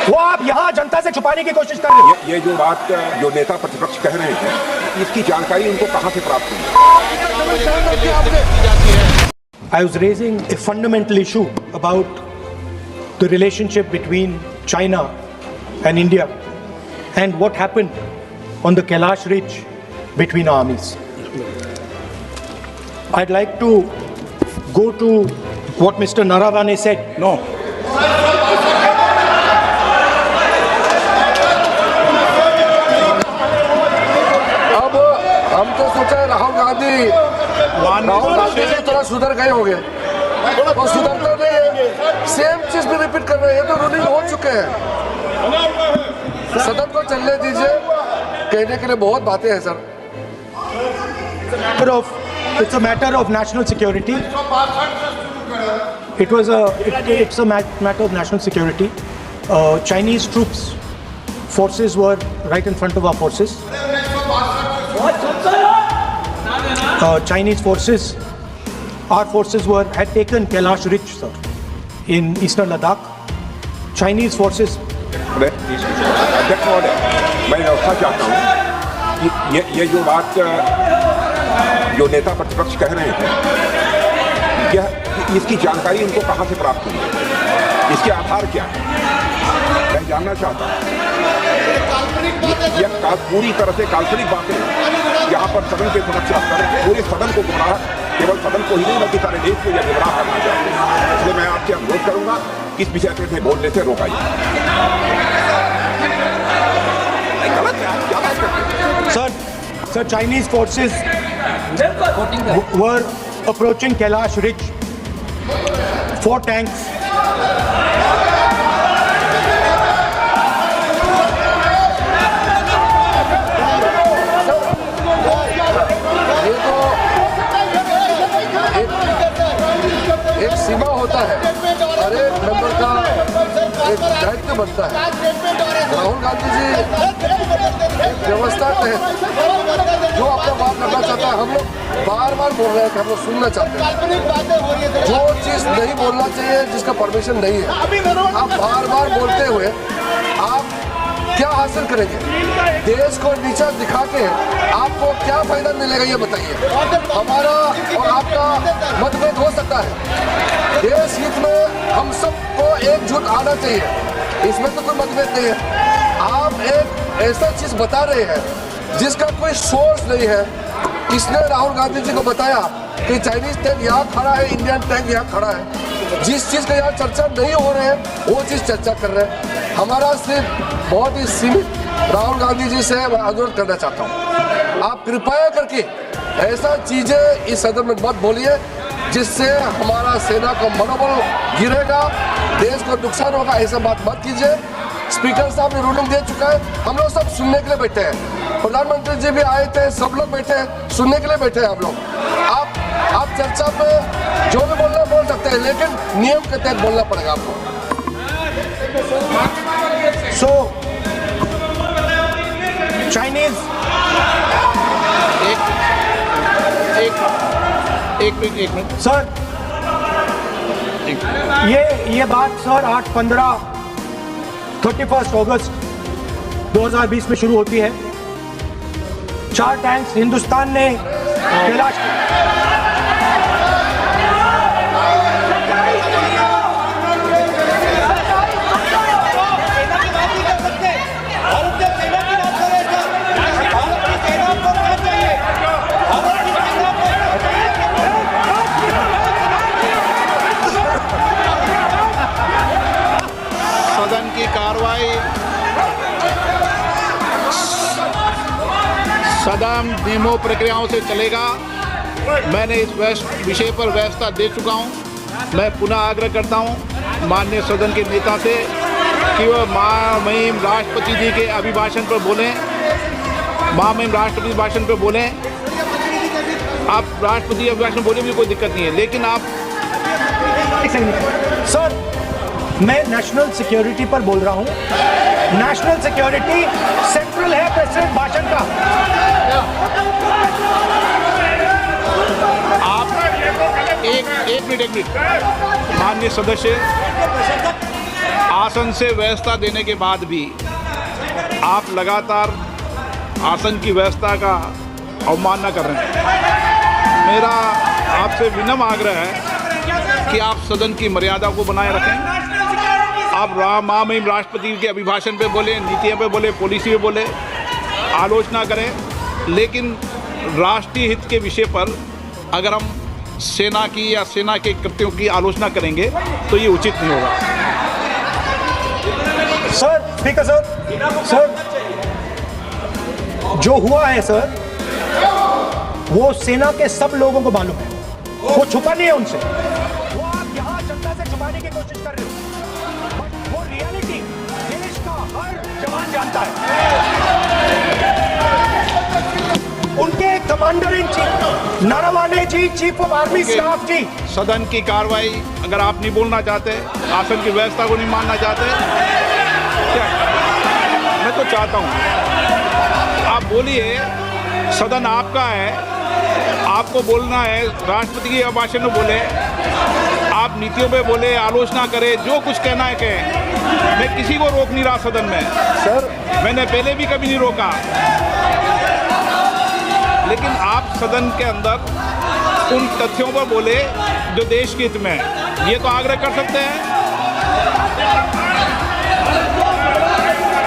वो आप यहाँ जनता से छुपाने की कोशिश कर रहे हो। ये जो बात जो नेता प्रतिपक्ष कह रहे हैं, इसकी जानकारी उनको कहां से प्राप्त हुई? I was raising a fundamental issue about the relationship between China and India and what happened on the Kailash Ridge between armies. I'd like to go to what Mr. Naravane said. No. अब हम तो सोचा राहुल गांधी से थोड़ा सुधर गए होंगे, वो सुधरते नहीं है, सेम चीज भी रिपीट कर रहे हैं। तो रूलिंग हो चुके हैं, सदन को चलने दीजिए, कहने के लिए बहुत बातें हैं sir. It's a matter of national security. It's a matter of national security. Chinese forces were right in front of our forces. Chinese forces, our forces had taken Kailash Ridge, sir, in eastern Ladakh. Chinese forces. अध्यक्ष महोदय, मैं व्यवस्था चाहता हूँ ये जो बात जो नेता प्रतिपक्ष कह रहे हैं, यह इसकी जानकारी उनको कहां से प्राप्त हुई है, इसके आधार क्या है, मैं जानना चाहता हूं। यह पूरी तरह से काल्पनिक बातें हैं। यहाँ पर सदन के समक्ष पूरे सदन को गुमराह, केवल सदन को ही नहीं बल्कि सारे देश को यह गुमराह करना चाहते हैं। इसलिए मैं आपसे अनुरोध करूंगा कि इस विषय पर बोलने से रोकाइए। Sir, Chinese forces were approaching Kailash Ridge. 4 tanks. ये तो एक सीमा होता है, हर एक मेंबर का एक दायित्व बनता है। राहुल गांधी जी व्यवस्था तहत जो अपना बात करना चाहता है, हम लोग बार बार बोल रहे हैं कि हम लोग सुनना चाहते हैं। जो चीज नहीं बोलना चाहिए, जिसका परमिशन नहीं है, आप बार बार बोलते हुए आप क्या हासिल करेंगे? देश को नीचा दिखा के आपको क्या फायदा मिलेगा, ये बताइए। हमारा और आपका मतभेद हो सकता है, देश हित में हम सबको एकजुट आना चाहिए, इसमें तो कोई मतभेद नहीं है। आप एक ऐसा चीज बता रहे हैं जिसका कोई सोर्स नहीं है। इसने राहुल गांधी जी को बताया कि चाइनीज टैंक यहाँ खड़ा है, इंडियन टैंक यहाँ खड़ा है। जिस चीज का यहाँ चर्चा नहीं हो रहे हैं वो चीज चर्चा कर रहे हैं। हमारा सिर्फ बहुत ही सीमित राहुल गांधी जी से मैं अनुरोध करना चाहता हूँ, आप कृपया करके ऐसा चीजें इस सदन में मत बोलिए जिससे हमारा सेना का मनोबल गिरेगा, देश को नुकसान होगा। ऐसा बात मत कीजिए। स्पीकर साहब ने रूलिंग दे चुका है, हम लोग सब सुनने के लिए बैठे हैं। प्रधानमंत्री जी भी आए थे, सब लोग बैठे हैं, सुनने के लिए बैठे हैं हम लोग। आप चर्चा पे जो भी बोलना बोल सकते हैं, लेकिन नियम के तहत बोलना पड़ेगा आपको। So, Chinese. एक मिनट सर, ये बात सर 31 अगस्त 2020 में शुरू होती है। 4 टैंक्स हिंदुस्तान ने कैलाश सदन की कार्रवाई सदन नियमों प्रक्रियाओं से चलेगा। मैंने इस विषय पर व्यवस्था दे चुका हूं। मैं पुनः आग्रह करता हूं माननीय सदन के नेता से कि वह महामहिम राष्ट्रपति जी के अभिभाषण पर बोलें, महामहिम राष्ट्रपति भाषण पर बोलें। आप राष्ट्रपति अभिभाषण बोले भी कोई दिक्कत नहीं है, लेकिन आप सर, मैं नेशनल सिक्योरिटी पर बोल रहा हूं। नेशनल सिक्योरिटी सेंट्रल है प्रेसिडेंट भाषण का। आप एक मिनट माननीय सदस्य, आसन से व्यवस्था देने के बाद भी आप लगातार आसन की व्यवस्था का अवमानना कर रहे हैं। मेरा आपसे विनम्र आग्रह है कि आप सदन की मर्यादा को बनाए रखें। आप महामहिम राष्ट्रपति के अभिभाषण पे बोले, नीतियों पे बोले, पॉलिसी पे बोले, आलोचना करें, लेकिन राष्ट्रीय हित के विषय पर अगर हम सेना की या सेना के कृत्यों की आलोचना करेंगे तो ये उचित नहीं होगा। सर, स्पीकर सर, जो हुआ है सर, वो सेना के सब लोगों को मालूम है, वो छुपा नहीं है उनसे। वो आप यहाँ जनता से छुपाने की कोशिश कर रहे हो, बट वो रियलिटी देश का हर जवान जानता है। उनके commander in chief Naravane ji, chief of army staff ji, सदन की कार्रवाई अगर आप नहीं बोलना चाहते, आसन की व्यवस्था को नहीं मानना चाहते, क्या मैं तो चाहता हूँ आप बोलिए, सदन आपका है, आपको बोलना है, राष्ट्रपति के अभिभाषण में बोले, आप नीतियों पे बोले, आलोचना करें, जो कुछ कहना है कहें। मैं किसी को रोक नहीं रहा सदन में सर, मैंने पहले भी कभी नहीं रोका, लेकिन आप सदन के अंदर उन तथ्यों पर बोले जो देश के हित में है, ये तो आग्रह कर सकते हैं।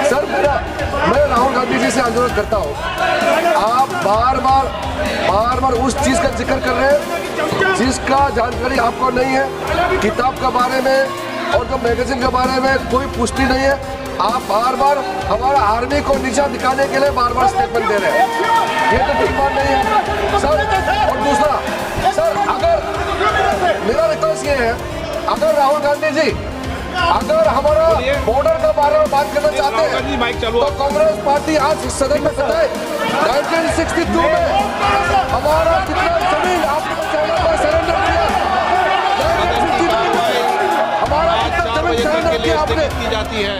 सर, मैं राहुल गांधी जी से अनुरोध करता हूँ, आप बार बार उस चीज़ का जिक्र कर रहे हैं जिसका जानकारी आपको नहीं है। किताब के बारे में और जो मैगजीन के बारे में कोई पुष्टि नहीं है। आप बार बार हमारा आर्मी को नीचा दिखाने के लिए बार बार स्टेटमेंट दे रहे हैं, ये तो ठीक बात नहीं है सर। और दूसरा सर, अगर मेरा रिक्वेस्ट ये है, अगर राहुल गांधी जी अगर हमारा बॉर्डर के बारे में बात करना चाहते हैं तो कांग्रेस पार्टी आज इस सदन में बताए 1962 में हमारा कितना जमीन आपने सरेंडर किया, हमारा कितना जमीन सरेंडर किया आपने की जाती है।